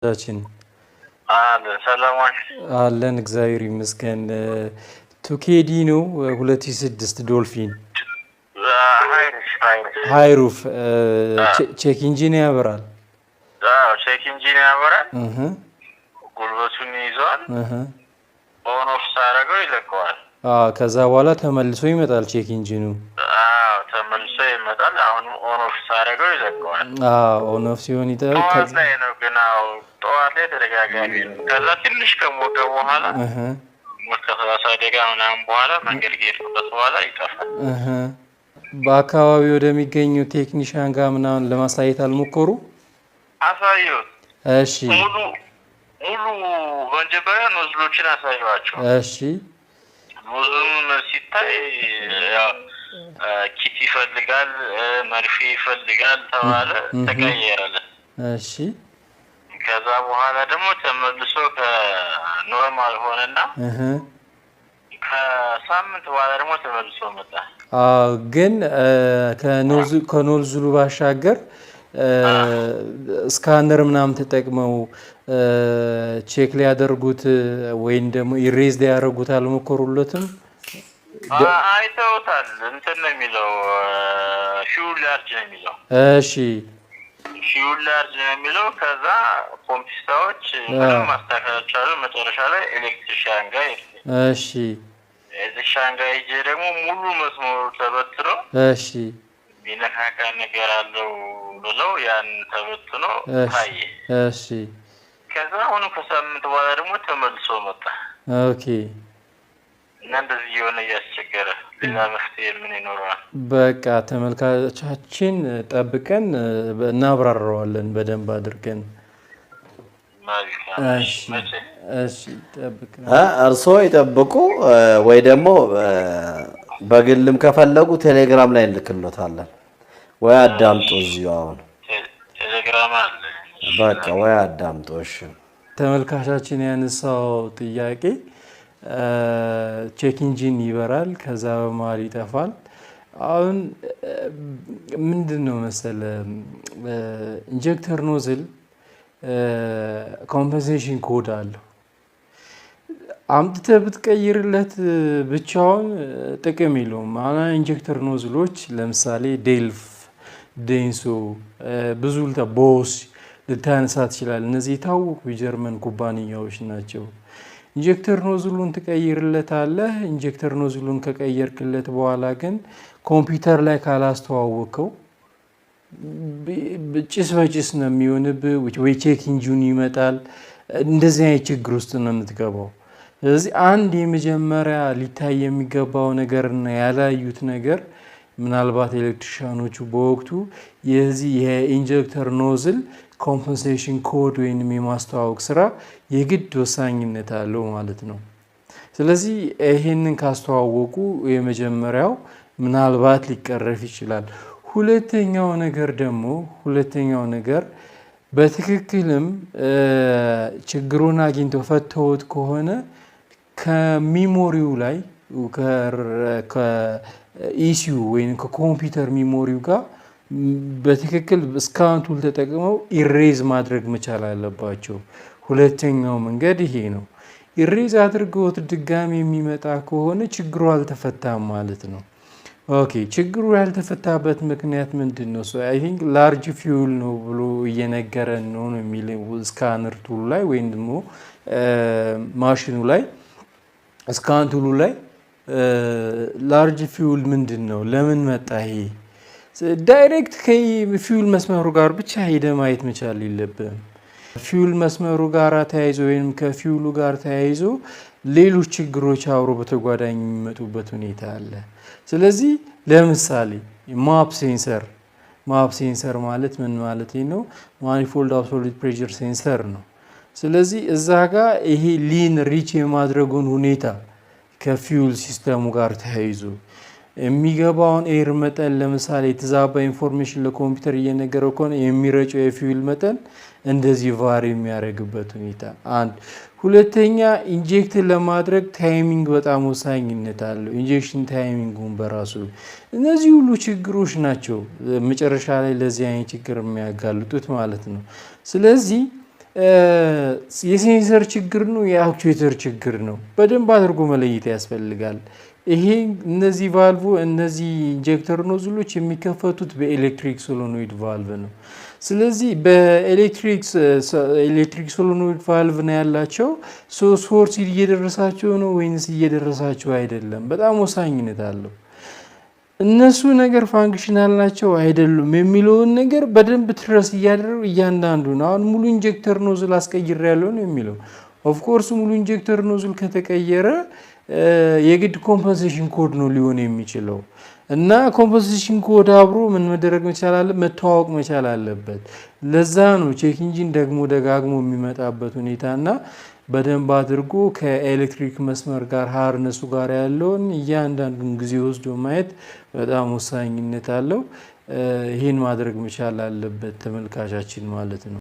ዳችን ሰላማች አለን እግዚአብሔር ይመስገን። ቱኬዲ ነው 2006 ዶልፊን ሃይሩፍ ቼክ ኢንጂን ያበራል። ቼክ ኢንጂን ያበራል። ጉልበቱን ይዟል። ኦን ኦፍ ሳረገው ይለቀዋል። ከዛ በኋላ ተመልሶ ይመጣል ቼክ ኢንጂኑ። ተመልሶ ይመጣል። አሁን ኦን ኦፍ ሳረገው ይለቀዋል። ኦን ኦፍ ሲሆን ጠዋት ላይ ነው ግን ጠዋት ላይ ተደጋጋሚ ነው። ከዛ ትንሽ ከሞቀ በኋላ ሞት ከ30 ደቂቃ ምናምን በኋላ መንገድ ከሄድኩበት በኋላ ይጠፋል። በአካባቢ ወደሚገኙ ቴክኒሻን ጋር ምናምን ለማሳየት አልሞከሩ? አሳየሁት። እሺ ሙሉ መጀመሪያ ኖዝሎችን አሳየኋቸው። እሺ ኖዝሉን ሲታይ ኪት ይፈልጋል፣ መርፌ ይፈልጋል ተባለ። ተቀየረለ። እሺ ከዛ በኋላ ደግሞ ተመልሶ ከኖርማል ሆነና ከሳምንት በኋላ ደግሞ ተመልሶ መጣ። ግን ከኖዝሉ ባሻገር ስካነር ምናምን ተጠቅመው ቼክ ሊያደርጉት ወይም ደግሞ ኢሬዝ ሊያደርጉት አልሞከሩለትም? አይተውታል። እንትን ነው የሚለው ፊውል ላርጅ ነው የሚለው። እሺ ፊውል ላርጅ ነው የሚለው። ከዛ ኮምፒውተሮች ምንም ማስተካከሎች አሉ። መጨረሻ ላይ ኤሌክትሪሻን ጋር እሺ ኤሌክትሪሻን ጋር ሂጄ ደግሞ ሙሉ መስመሩ ተበትኖ እሺ ቢነካካ ነገር አለው ብለው ያን ተበትኖ ታየ። እሺ ከዛ አሁንም ከሳምንት በኋላ ደግሞ ተመልሶ መጣ። ኦኬ እና እንደዚህ የሆነ እያስቸገረ ሌላ መፍትሄ ምን ይኖረዋል? በቃ ተመልካቾቻችን ጠብቀን እናብራራዋለን በደንብ አድርገን። እርስዎ ይጠብቁ፣ ወይ ደግሞ በግልም ከፈለጉ ቴሌግራም ላይ እንልክሎታለን። ወይ አዳምጡ፣ እዚሁ አሁን ቴሌግራም አለ። በቃ ወይ አዳምጡ። እሺ ተመልካቻችን ያነሳው ጥያቄ ቼክ ኢንጂን ይበራል፣ ከዛ በመሀል ይጠፋል። አሁን ምንድን ነው መሰለ ኢንጀክተር ኖዝል ኮምፐንሴሽን ኮድ አለው። አምጥተህ ብትቀይርለት ብቻውን ጥቅም የለውም። ኢንጀክተር ኖዝሎች ለምሳሌ ዴልፍ፣ ዴንሶ፣ ብዙ ቦስ ልታነሳ ትችላል። እነዚህ የታወቁ የጀርመን ኩባንያዎች ናቸው። ኢንጀክተር ኖዝሉን ትቀይርለታለህ። ኢንጀክተር ኖዝሉን ከቀየርክለት በኋላ ግን ኮምፒውተር ላይ ካላስተዋወቀው ጭስ በጭስ ነው የሚሆንብህ፣ ወይ ቼክ ኢንጂኑ ይመጣል። እንደዚህ አይነት ችግር ውስጥ ነው የምትገባው። ስለዚህ አንድ የመጀመሪያ ሊታይ የሚገባው ነገር እና ያላዩት ነገር ምናልባት ኤሌክትሪሻኖቹ በወቅቱ የዚህ የኢንጀክተር ኖዝል ኮምፐንሴሽን ኮድ ወይም የማስተዋወቅ ስራ የግድ ወሳኝነት አለው ማለት ነው። ስለዚህ ይሄንን ካስተዋወቁ የመጀመሪያው ምናልባት ሊቀረፍ ይችላል። ሁለተኛው ነገር በትክክልም ችግሩን አግኝተው ፈተውት ከሆነ ከሚሞሪው ላይ ከኢሲዩ ወይም ከኮምፒውተር ሚሞሪው ጋር በትክክል ስካን ቱል ተጠቅመው ኢሬዝ ማድረግ መቻል አለባቸው። ሁለተኛው መንገድ ይሄ ነው። ኢሬዝ አድርገውት ድጋሚ የሚመጣ ከሆነ ችግሩ አልተፈታም ማለት ነው። ኦኬ ችግሩ ያልተፈታበት ምክንያት ምንድን ነው? አይ ቲንክ ላርጅ ፊውል ነው ብሎ እየነገረን ነው የሚለው ስካነር ቱሉ ላይ ወይም ደግሞ ማሽኑ ላይ ስካን ቱሉ ላይ ላርጅ ፊውል ምንድን ነው? ለምን መጣ? ይሄ ዳይሬክት ከፊውል መስመሩ ጋር ብቻ ሄደ ማየት መቻል የለብህም። ፊውል መስመሩ ጋር ተያይዞ ወይም ከፊውሉ ጋር ተያይዞ ሌሎች ችግሮች አብሮ በተጓዳኝ የሚመጡበት ሁኔታ አለ። ስለዚህ ለምሳሌ ማፕ ሴንሰር ማለት ምን ማለት ነው? ማኒፎልድ አብሶሉት ፕሬሸር ሴንሰር ነው። ስለዚህ እዛ ጋር ይሄ ሊን ሪች የማድረጉን ሁኔታ ከፊውል ሲስተሙ ጋር ተያይዞ የሚገባውን ኤር መጠን ለምሳሌ የተዛባ ኢንፎርሜሽን ለኮምፒውተር እየነገረው ከሆነ የሚረጨው የፊውል መጠን እንደዚህ ቫሪ የሚያደርግበት ሁኔታ አንድ። ሁለተኛ ኢንጀክት ለማድረግ ታይሚንግ በጣም ወሳኝነት አለው። ኢንጀክሽን ታይሚንጉን በራሱ እነዚህ ሁሉ ችግሮች ናቸው መጨረሻ ላይ ለዚህ አይነት ችግር የሚያጋልጡት ማለት ነው። ስለዚህ የሴንሰር ችግር ነው የአክቹዌተር ችግር ነው በደንብ አድርጎ መለየት ያስፈልጋል። ይሄ እነዚህ ቫልቭ እነዚህ ኢንጀክተር ኖዝሎች የሚከፈቱት በኤሌክትሪክ ሶሎኖይድ ቫልቭ ነው። ስለዚህ በኤሌክትሪክ ሶሎኖይድ ቫልቭ ነው ያላቸው ሶርስ እየደረሳቸው ነው ወይንስ እየደረሳቸው አይደለም፣ በጣም ወሳኝነት አለው። እነሱ ነገር ፋንክሽናል ናቸው አይደሉም የሚለውን ነገር በደንብ ትረስ እያደረጉ እያንዳንዱ ነው። አሁን ሙሉ ኢንጀክተር ኖዝል አስቀይር ያለው ነው የሚለው። ኦፍ ኮርስ ሙሉ ኢንጀክተር ኖዝል ከተቀየረ የግድ ኮምፐንሴሽን ኮድ ነው ሊሆን የሚችለው እና ኮምፐንሴሽን ኮድ አብሮ ምን መደረግ መቻል አለ መተዋወቅ መቻል አለበት። ለዛ ነው ቼክ ኢንጂን ደግሞ ደጋግሞ የሚመጣበት ሁኔታና በደንብ አድርጎ ከኤሌክትሪክ መስመር ጋር ሃርነሱ ጋር ያለውን እያንዳንዱን ጊዜ ወስዶ ማየት በጣም ወሳኝነት አለው። ይህን ማድረግ መቻል አለበት ተመልካቻችን ማለት ነው።